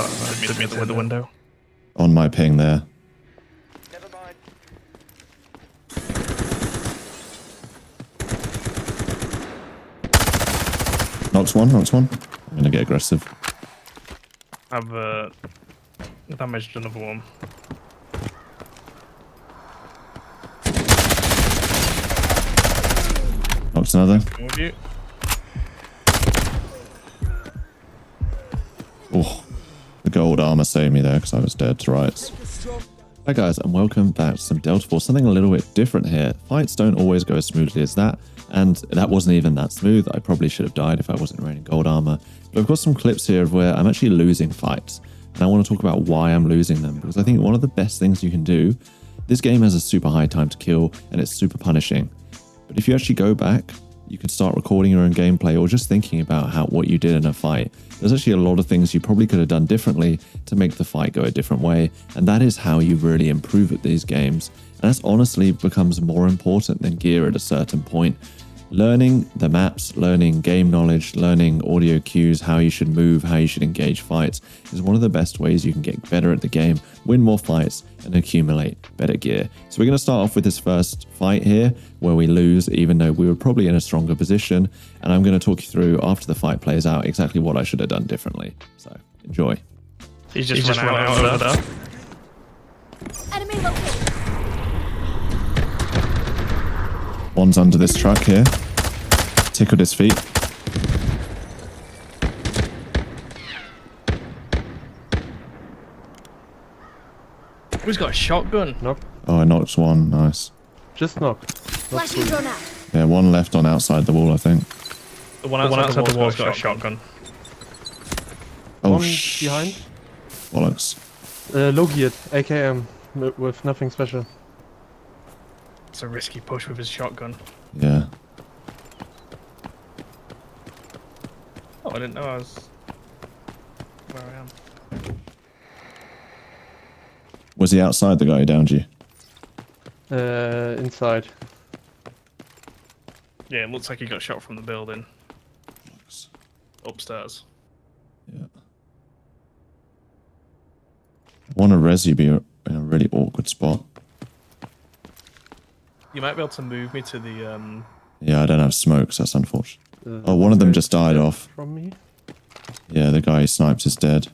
Didn't mean to hit the window. On my ping there. Never mind. Knocks one, knocks one. I'm gonna get aggressive. I've damaged another one. Knocks another. With you. Oh, the gold armor saved me there because I was dead to rights. Hi guys, and welcome back to some Delta Force. Something a little bit different here. Fights don't always go as smoothly as that, and that wasn't even that smooth. I probably should have died if I wasn't wearing gold armor. But I've got some clips here of where I'm actually losing fights, and I want to talk about why I'm losing them, because I think one of the best things you can do, this game has a super high time to kill, and it's super punishing. But if you actually go back, you could start recording your own gameplay or just thinking about what you did in a fight. There's actually a lot of things you probably could have done differently to make the fight go a different way, and that is how you really improve at these games. And that's honestly becomes more important than gear at a certain point. Learning the maps, learning game knowledge, learning audio cues, how you should move, how you should engage fights is one of the best ways you can get better at the game, win more fights, and accumulate better gear. So we're going to start off with this first fight here where we lose even though we were probably in a stronger position, and I'm going to talk you through after the fight plays out exactly what I should have done differently. So enjoy. He's just run out over there. Enemy located. One's under this truck here. Tickled his feet. Who's got a shotgun? Knock. Oh, I knocked one. Nice. Just knock. Flashing drone out. Yeah, one left on outside the wall, I think. The one outside the wall's got a shotgun. Oh, One behind. bollocks. Low geared, AKM, with nothing special. It's a risky push with his shotgun. Yeah. Oh, I didn't know I was where I am. Was he outside, the guy who downed you? Inside. Yeah, it looks like he got shot from the building. Upstairs. Yeah. I want to res you be in a really awkward spot. You might be able to move me to the Yeah, I don't have smokes, that's unfortunate. Oh, one of them just died off. From me. Yeah, the guy who sniped is dead.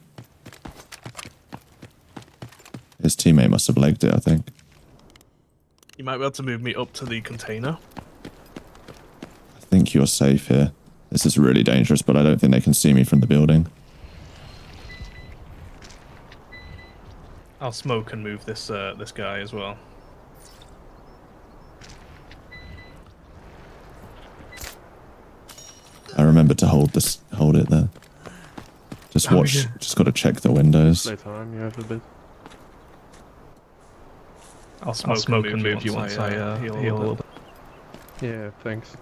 His teammate must have legged it, I think. You might be able to move me up to the container. I think you're safe here. This is really dangerous, but I don't think they can see me from the building. I'll smoke and move this this guy as well. I remember to hold it there. Just watch, yeah. just got to check the windows. Playtime, you have a bit. I'll smoke and move you once I heal a little bit. Yeah, thanks.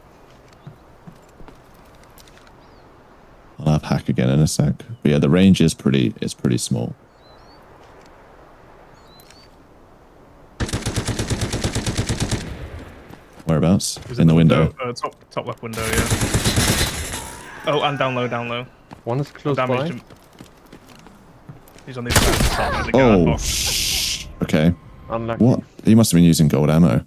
I'll have hack again in a sec. But yeah, the range is pretty small. Whereabouts? In the window. Top left window, yeah. Oh, and down low. One is close Damaged by. him. He's on the other side of the guard Oh, box. okay. Unlucky. What? He must have been using gold ammo.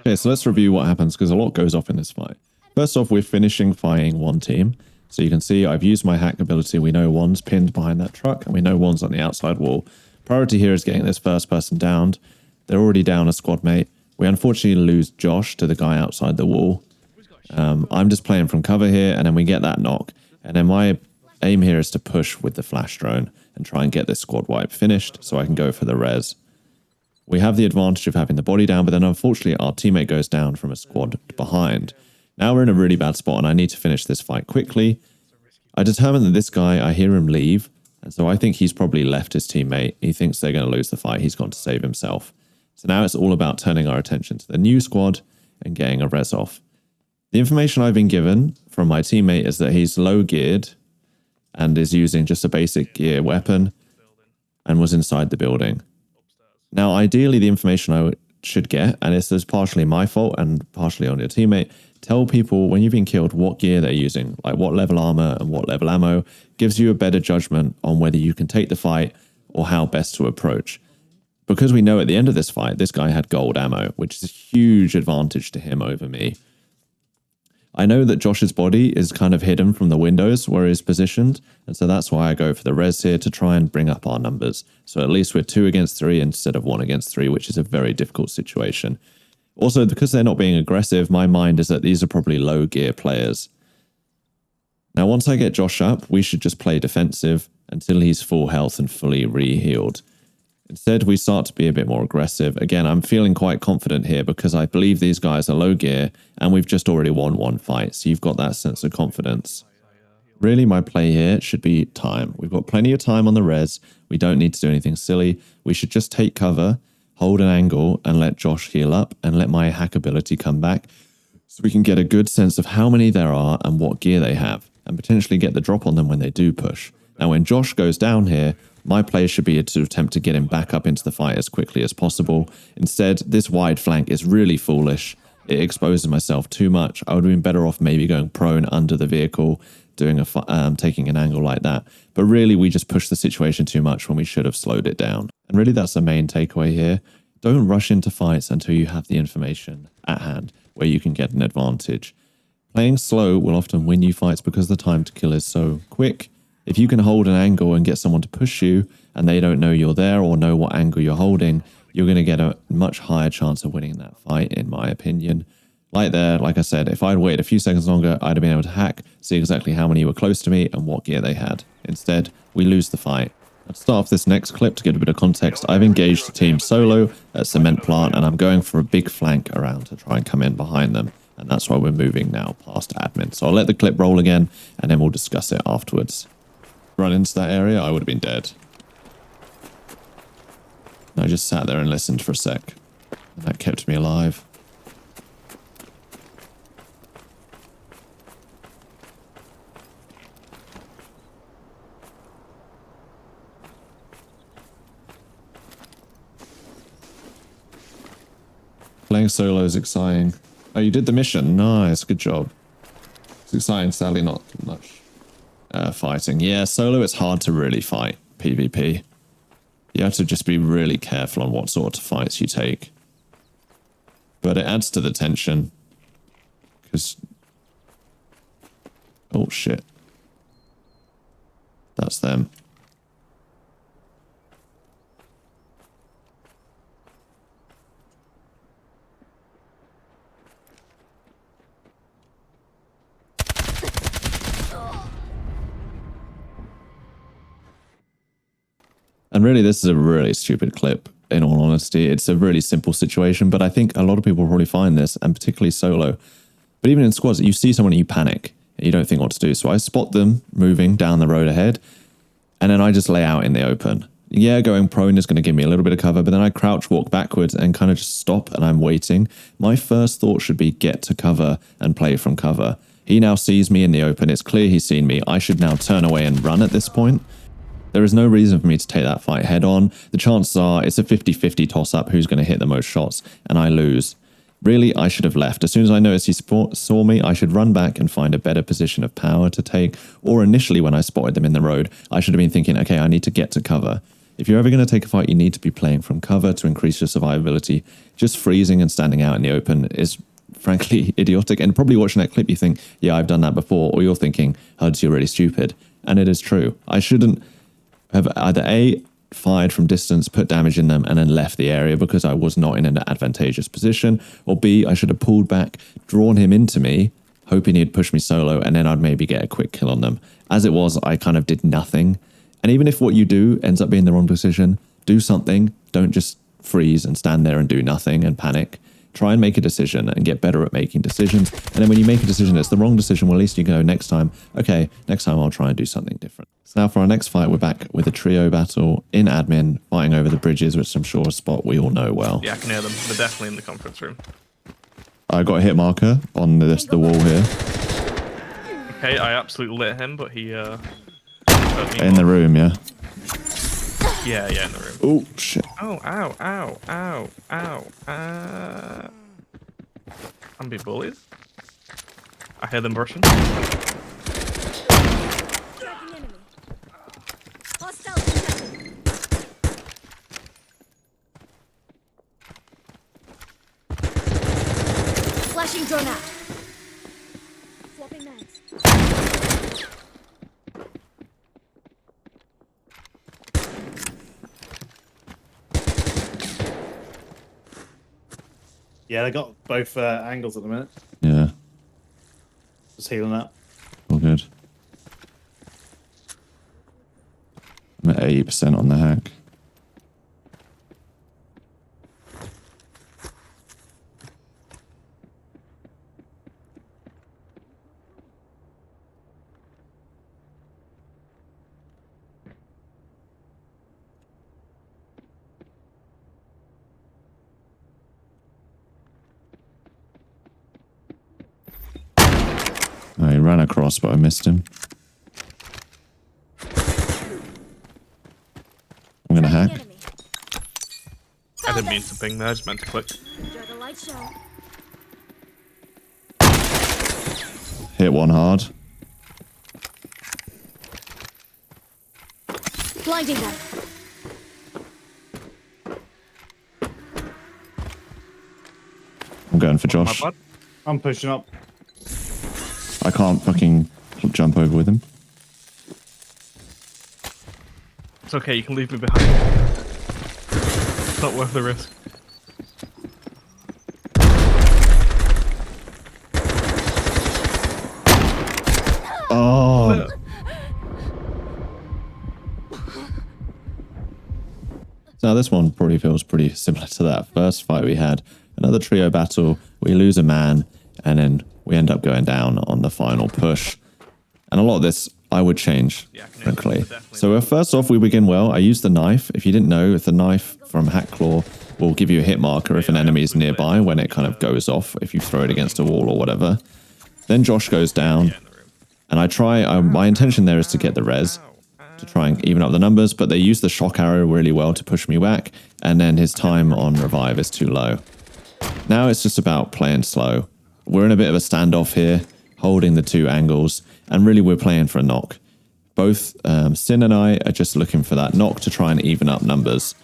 Okay, so let's review what happens because a lot goes off in this fight. First off, we're finishing fighting one team. So you can see I've used my hack ability. We know one's pinned behind that truck and we know one's on the outside wall. Priority here is getting this first person downed. They're already down a squad mate. We unfortunately lose Josh to the guy outside the wall. I'm just playing from cover here and then we get that knock. And then my aim here is to push with the flash drone and try and get this squad wipe finished so I can go for the res. We have the advantage of having the body down, but then unfortunately our teammate goes down from a squad behind. Now we're in a really bad spot and I need to finish this fight quickly. I determined that this guy, I hear him leave, and so I think he's probably left his teammate. He thinks they're going to lose the fight. He's gone to save himself. So now it's all about turning our attention to the new squad and getting a res off. The information I've been given from my teammate is that he's low geared and is using just a basic gear weapon and was inside the building. Now, ideally, the information I should get, and this is partially my fault and partially on your teammate, Tell people when you've been killed what gear they're using, like what level armor and what level ammo, gives you a better judgment on whether you can take the fight or how best to approach. Because we know at the end of this fight, this guy had gold ammo, which is a huge advantage to him over me. I know that Josh's body is kind of hidden from the windows where he's positioned, and so that's why I go for the res here to try and bring up our numbers. So at least we're 2 against 3 instead of 1 against 3, which is a very difficult situation. Also, because they're not being aggressive, my mind is that these are probably low gear players. Now, once I get Josh up, we should just play defensive until he's full health and fully re-healed. Instead, we start to be a bit more aggressive. Again, I'm feeling quite confident here because I believe these guys are low gear and we've just already won 1 fight, so you've got that sense of confidence. Really, my play here should be time. We've got plenty of time on the res. We don't need to do anything silly. We should just take cover, hold an angle, and let Josh heal up and let my hack ability come back so we can get a good sense of how many there are and what gear they have, and potentially get the drop on them when they do push. Now, when Josh goes down here, my play should be to attempt to get him back up into the fight as quickly as possible. Instead, this wide flank is really foolish. It exposes myself too much. I would have been better off maybe going prone under the vehicle, doing taking an angle like that. But really, we just pushed the situation too much when we should have slowed it down. And really, that's the main takeaway here. Don't rush into fights until you have the information at hand where you can get an advantage. Playing slow will often win you fights because the time to kill is so quick. If you can hold an angle and get someone to push you and they don't know you're there or know what angle you're holding, you're going to get a much higher chance of winning that fight, in my opinion. Like I said, if I'd waited a few seconds longer, I'd have been able to hack, see exactly how many were close to me and what gear they had. Instead, we lose the fight. Let's start off this next clip to get a bit of context. I've engaged the team solo at Cement Plant and I'm going for a big flank around to try and come in behind them. And that's why we're moving now past admin. So I'll let the clip roll again and then we'll discuss it afterwards. Run into that area, I would have been dead. I just sat there and listened for a sec. And that kept me alive. Playing solo is exciting. Oh, you did the mission. Nice, good job. It's exciting, sadly not much fighting. Yeah, solo it's hard to really fight PvP. You have to just be really careful on what sort of fights you take. But it adds to the tension. Because... oh shit. That's them. And really, this is a really stupid clip, in all honesty. It's a really simple situation, but I think a lot of people probably find this, and particularly solo. But even in squads, you see someone and you panic, and you don't think what to do. So I spot them moving down the road ahead, and then I just lay out in the open. Yeah, going prone is going to give me a little bit of cover, but then I crouch, walk backwards, and kind of just stop, and I'm waiting. My first thought should be get to cover and play from cover. He now sees me in the open. It's clear he's seen me. I should now turn away and run at this point. There is no reason for me to take that fight head on. The chances are it's a 50-50 toss-up who's going to hit the most shots, and I lose. Really, I should have left. As soon as I noticed he saw me, I should run back and find a better position of power to take. Or initially when I spotted them in the road, I should have been thinking, okay, I need to get to cover. If you're ever going to take a fight, you need to be playing from cover to increase your survivability. Just freezing and standing out in the open is frankly idiotic. And probably watching that clip, you think, yeah, I've done that before. Or you're thinking, Huds, you're really stupid. And it is true. I shouldn't have either A, fired from distance, put damage in them, and then left the area because I was not in an advantageous position, or B, I should have pulled back, drawn him into me, hoping he'd push me solo, and then I'd maybe get a quick kill on them. As it was, I kind of did nothing. And even if what you do ends up being the wrong decision, do something. Don't just freeze and stand there and do nothing and panic. Try and make a decision and get better at making decisions. And then when you make a decision that's the wrong decision, well, at least you go next time, okay, next time I'll try and do something different. So now for our next fight, we're back with a trio battle in admin, fighting over the bridges, which I'm sure is a spot we all know well. Yeah, I can hear them. They're definitely in the conference room. I got a hit marker on the wall here. Okay, I absolutely lit him, but he in the room, yeah. Yeah, in the room. Oh, shit. Oh, ow. I'm being bullied. I hear them rushing. Tracking enemy. Hostile detected. Flashing drone out. Swapping mags. Yeah, they got both angles at the minute. Yeah, Just healing up. all good. I'm at 80% on the hack. Oh, he ran across, but I missed him. I'm gonna hack. Tracking enemy. I didn't mean Found to ping there, I just meant to click. Enjoy the light show. Hit one hard. Blinding them. I'm going for My Josh. bad. I'm pushing up. I can't fucking jump over with him. It's okay, you can leave me behind. It's not worth the risk. Oh, now this one probably feels pretty similar to that first fight we had. Another trio battle, we lose a man, and then we end up going down on the final push. And a lot of this I would change, Yeah, I can frankly. definitely. So first off, we begin well. I use the knife. If you didn't know, if the knife from Hack Claw will give you a hit marker if an enemy is nearby when it kind of goes off, if you throw it against a wall or whatever. Then Josh goes down, and I try, my intention there is to get the res, to try and even up the numbers, but they use the shock arrow really well to push me back, and then his time on revive is too low. Now it's just about playing slow. We're in a bit of a standoff here, holding the two angles, and really we're playing for a knock. Both Sin and I are just looking for that knock to try and even up numbers.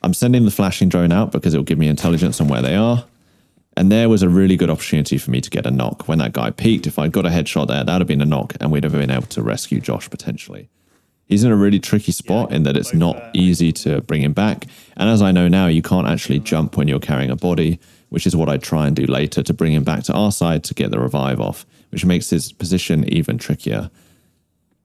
I'm sending the flashing drone out because it'll give me intelligence on where they are. And there was a really good opportunity for me to get a knock. When that guy peeked, if I'd got a headshot there, that would have been a knock, and we'd have been able to rescue Josh potentially. He's in a really tricky spot in that it's not easy to bring him back. And as I know now, you can't actually jump when you're carrying a body, which is what I try and do later to bring him back to our side to get the revive off, which makes his position even trickier.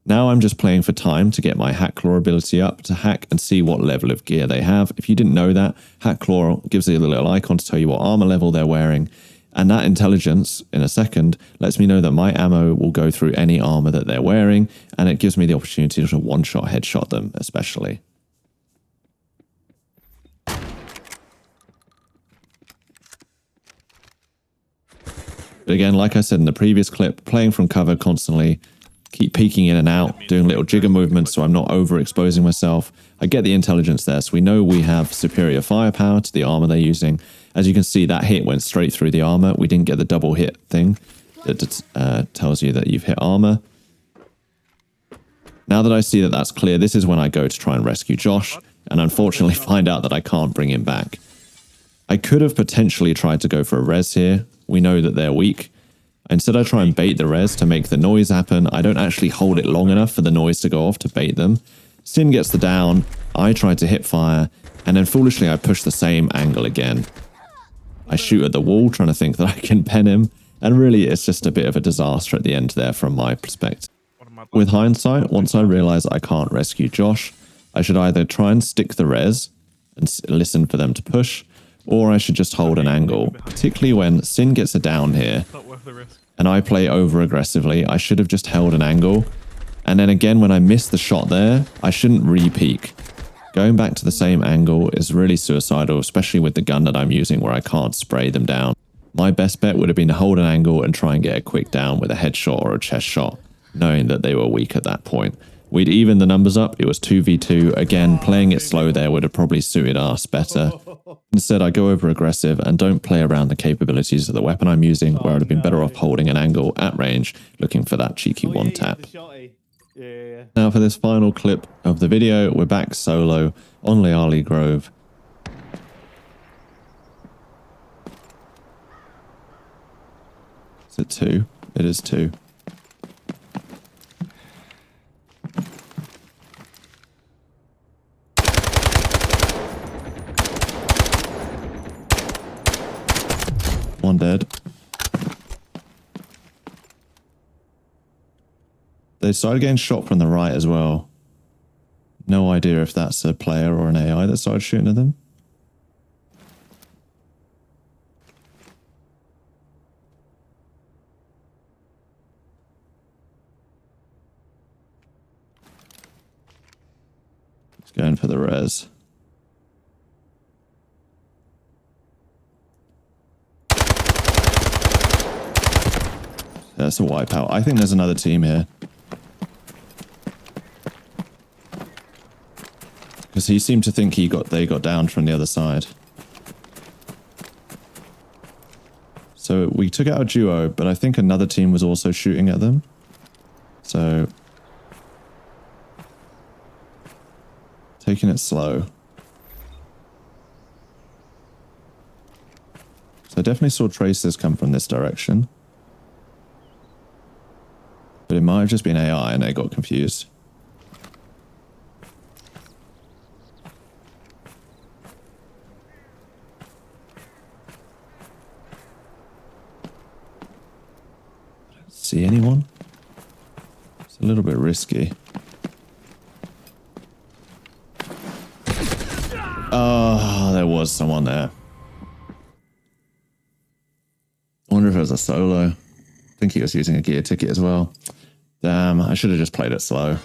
Now I'm just playing for time to get my Hack Claw ability up to hack and see what level of gear they have. If you didn't know that, Hack Claw gives you a little icon to tell you what armor level they're wearing. And that intelligence, in a second, lets me know that my ammo will go through any armor that they're wearing, and it gives me the opportunity to one-shot headshot them, especially. But again, like I said in the previous clip, playing from cover constantly, keep peeking in and out, doing little jigger movements so I'm not overexposing myself. I get the intelligence there, so we know we have superior firepower to the armor they're using. As you can see, that hit went straight through the armor. We didn't get the double hit thing that tells you that you've hit armor. Now that I see that that's clear, this is when I go to try and rescue Josh, and unfortunately find out that I can't bring him back. I could have potentially tried to go for a res here. We know that they're weak. Instead, I try and bait the res to make the noise happen. I don't actually hold it long enough for the noise to go off to bait them. Sin gets the down. I try to hit fire, and then foolishly I push the same angle again. I shoot at the wall, trying to think that I can pen him, and really it's just a bit of a disaster at the end there from my perspective. With hindsight, once I realise I can't rescue Josh, I should either try and stick the res and listen for them to push, or I should just hold an angle, particularly when Sin gets a down here, Not worth the risk. and I play over aggressively. I should have just held an angle, and then again when I miss the shot there, I shouldn't re-peek. Going back to the same angle is really suicidal, especially with the gun that I'm using where I can't spray them down. My best bet would have been to hold an angle and try and get a quick down with a headshot or a chest shot, knowing that they were weak at that point. We'd even the numbers up, it was 2v2. Again, playing it slow there would have probably suited us better. Instead, I go over aggressive and don't play around the capabilities of the weapon I'm using, where I'd have been better off holding an angle at range, looking for that cheeky one tap. Yeah. Now for this final clip of the video, we're back solo on Leali Grove. Is it 2? It is 2. One dead. They started getting shot from the right as well. No idea if that's a player or an AI that started shooting at them. He's going for the res. That's a wipeout. I think there's another team here. Because he seemed to think they got downed from the other side. So we took out a duo, but I think another team was also shooting at them. So taking it slow. So I definitely saw traces come from this direction. But it might have just been AI and they got confused. I don't see anyone. It's a little bit risky. Oh, there was someone there. I wonder if it was a solo. I think he was using a gear ticket as well. Damn, I should have just played it slow.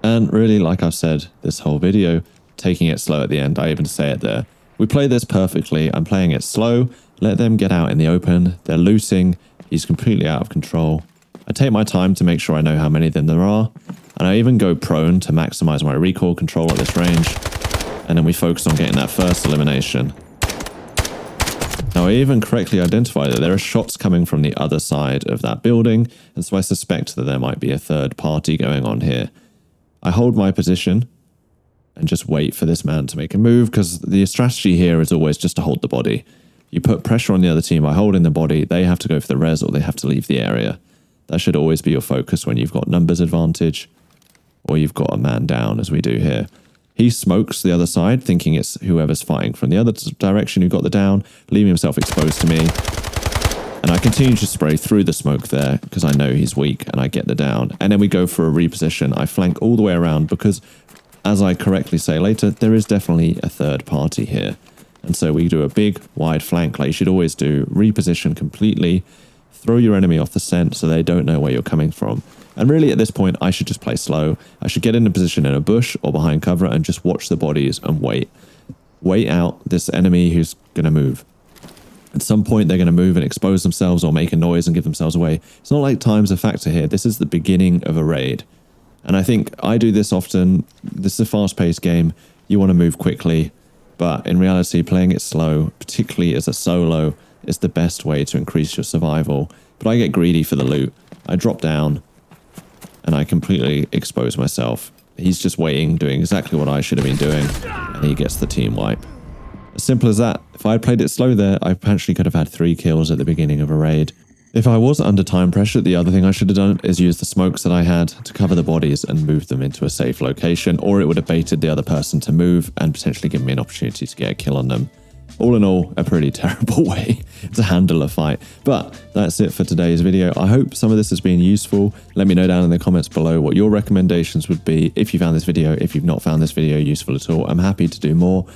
And really, like I've said this whole video, taking it slow at the end, I even say it there. We play this perfectly. I'm playing it slow. Let them get out in the open. They're looting. He's completely out of control. I take my time to make sure I know how many of them there are. And I even go prone to maximize my recoil control at this range. And then we focus on getting that first elimination. Now, I even correctly identify that there are shots coming from the other side of that building, and so I suspect that there might be a third party going on here. I hold my position and just wait for this man to make a move, because the strategy here is always just to hold the body. You put pressure on the other team by holding the body, they have to go for the res or they have to leave the area. That should always be your focus when you've got numbers advantage, or you've got a man down, as we do here. He smokes the other side, thinking it's whoever's fighting from the other direction who got the down, leaving himself exposed to me. And I continue to spray through the smoke there, because I know he's weak, and I get the down. And then we go for a reposition. I flank all the way around, because, as I correctly say later, there is definitely a third party here. And so we do a big, wide flank, like you should always do. Reposition completely. Throw your enemy off the scent so they don't know where you're coming from. And really, at this point, I should just play slow. I should get in a position in a bush or behind cover and just watch the bodies and wait. Wait out this enemy who's going to move. At some point, they're going to move and expose themselves or make a noise and give themselves away. It's not like time's a factor here. This is the beginning of a raid. And I think I do this often. This is a fast-paced game. You want to move quickly. But in reality, playing it slow, particularly as a solo, is the best way to increase your survival. But I get greedy for the loot. I drop down. And I completely expose myself. He's just waiting, doing exactly what I should have been doing, and he gets the team wipe. As simple as that. If I had played it slow there, I potentially could have had 3 kills at the beginning of a raid. If I was under time pressure, the other thing I should have done is use the smokes that I had to cover the bodies and move them into a safe location, or it would have baited the other person to move and potentially given me an opportunity to get a kill on them. All in all, a pretty terrible way to handle a fight. But that's it for today's video. I hope some of this has been useful. Let me know down in the comments below what your recommendations would be if you found this video. If you've not found this video useful at all, I'm happy to do more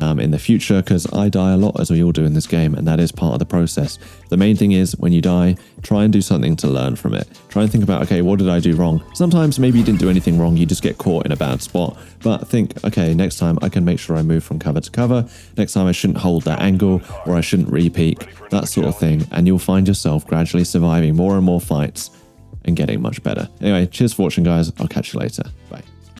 in the future, because I die a lot, as we all do in this game, and that is part of the process. The main thing is, when you die, try and do something to learn from it. Try and think about, okay, what did I do wrong? Sometimes maybe you didn't do anything wrong, you just get caught in a bad spot. But think, okay, next time I can make sure I move from cover to cover. Next time I shouldn't hold that angle, or I shouldn't re-peek, that sort of thing. And you'll find yourself gradually surviving more and more fights and getting much better. Anyway, cheers for watching, guys. I'll catch you later. Bye.